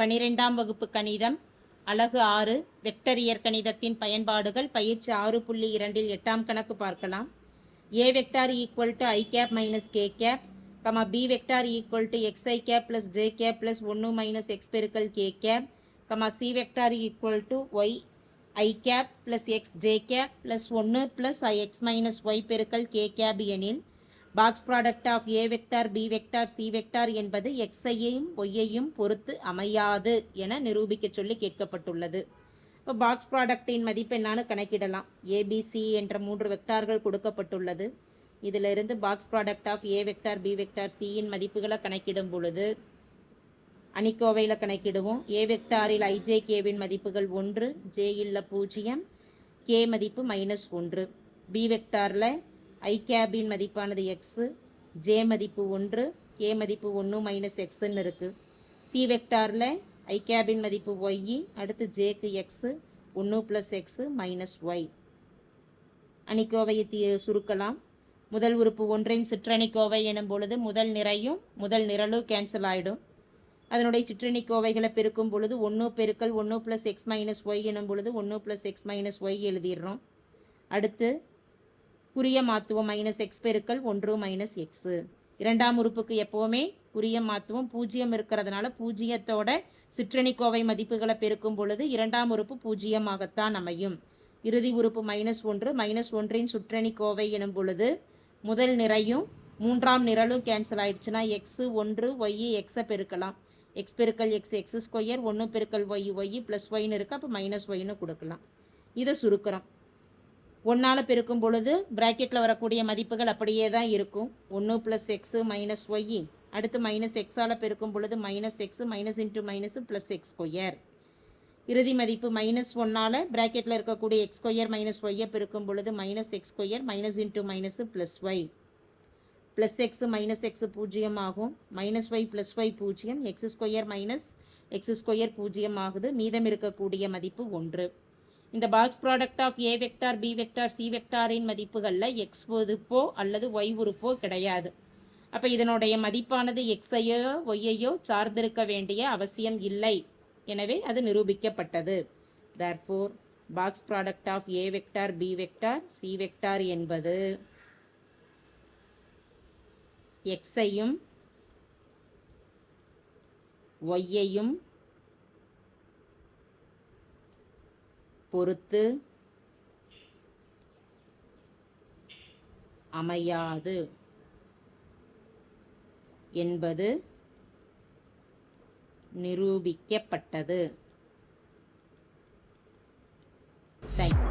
12ஆம் வகுப்பு கணிதம் அலகு 6 வெக்டர் இயற்கணிதத்தின் பயன்பாடுகள் பயிற்சி 6.2 8ஆம் கணக்கு பார்க்கலாம். A vector equal to I cap minus K cap, B vector equal to XI cap plus J cap plus 1 minus X பெருக்கல் K cap, C vector equal to Y I cap plus XJ cap plus 1 plus X minus Y பெருக்கல் K cap எனில் box product of A vector B vector C vector என்பது Xஐயும் Yஐயும் பொறுத்து அமையாது என நிரூபிக்க சொல்லி கேட்கப்பட்டுள்ளது. இப்போ பாக்ஸ் ப்ராடக்டின் மதிப்பு என்னான்னு கணக்கிடலாம். ABC என்ற 3 வெக்டார்கள் கொடுக்கப்பட்டுள்ளது. இதிலிருந்து box product of A vector B vector Cயின் மதிப்புகளை கணக்கிடும் பொழுது அணிக்கோவையில் கணக்கிடுவோம். A வெக்டாரில் IJKவின் மதிப்புகள் 1, J இல்ல 0, K மதிப்பு -1. B வெக்டாரில் I கேபின் மதிப்பானது X, J மதிப்பு 1, K மதிப்பு 1 மைனஸ் Xன்னு இருக்குது. C வெக்டாரில் I கேபின் மதிப்பு Y, அடுத்து Jக்கு X, 1 plus X minus Y. அணிக்கோவையை சுருக்கலாம். முதல் உறுப்பு ஒன்றின் சிற்றணிக்கோவை எனும் பொழுது முதல் நிறையும் முதல் நிரலும் கேன்சல் ஆகிடும். அதனுடைய சிற்றணிக்கோவைகளை பெருக்கும் பொழுது 1 பெருக்கல் 1 ப்ளஸ் X மைனஸ் Y எனும் பொழுது 1 ப்ளஸ் X மைனஸ் Y எழுதிடுறோம். அடுத்து குறிய மாற்றுவோம். மைனஸ் X பெருக்கல் 1 மைனஸ் X. இரண்டாம் உறுப்புக்கு எப்போவுமே குறிய மாற்றுவோம். 0 இருக்கிறதுனால பூஜ்ஜியத்தோட சிற்றணிக்கோவை மதிப்புகளை பெருக்கும் பொழுது இரண்டாம் உறுப்பு பூஜ்ஜியமாகத்தான் அமையும். இறுதி உறுப்பு -1, -1இன் சுற்றணிக்கோவை எனும் பொழுது முதல் நிறையும் மூன்றாம் நிரலும் கேன்சல் ஆயிடுச்சுன்னா X 1 Y Xை பெருக்கலாம். X பெருக்கல் X X ஸ்கொயர், 1 பெருக்கல் Y Y ப்ளஸ் Yன்னு இருக்குது. அப்போ -Yன்னு கொடுக்கலாம். இதை சுருக்கிறோம். 1ஆல் பெருக்கும் பொழுது பிராக்கெட்டில் வரக்கூடிய மதிப்புகள் அப்படியே தான் இருக்கும். 1 ப்ளஸ் X மைனஸ் Y, அடுத்து மைனஸ் Xஆல் பெருக்கும் பொழுது -X minus into minus plus X square. இறுதி மதிப்பு -1ஆல் பிராக்கெட்டில் இருக்கக்கூடிய X ஸ்கொயர் மைனஸ் Yயை பெருக்கும் பொழுது -X square minus into minus plus Y. Plus X minus X 0 ஆகும். Minus Y plus Y 0, X square minus X square 0 ஆகுது. மீதம் இருக்கக்கூடிய மதிப்பு 1. இந்த box product of A vector B vector C வெக்டாரின் மதிப்புகளில் X உறுப்போ அல்லது Y உறுப்போ கிடையாது. அப்போ இதனுடைய மதிப்பானது Xஐயோ Yஐயோ சார்ந்திருக்க வேண்டிய அவசியம் இல்லை. எனவே அது நிரூபிக்கப்பட்டது. Therefore box product of A vector B vector C vector என்பது Xஐயும் Yஐயும் பொறுத்து அமையாது என்பது நிரூபிக்கப்பட்டது. தேங்க்யூ.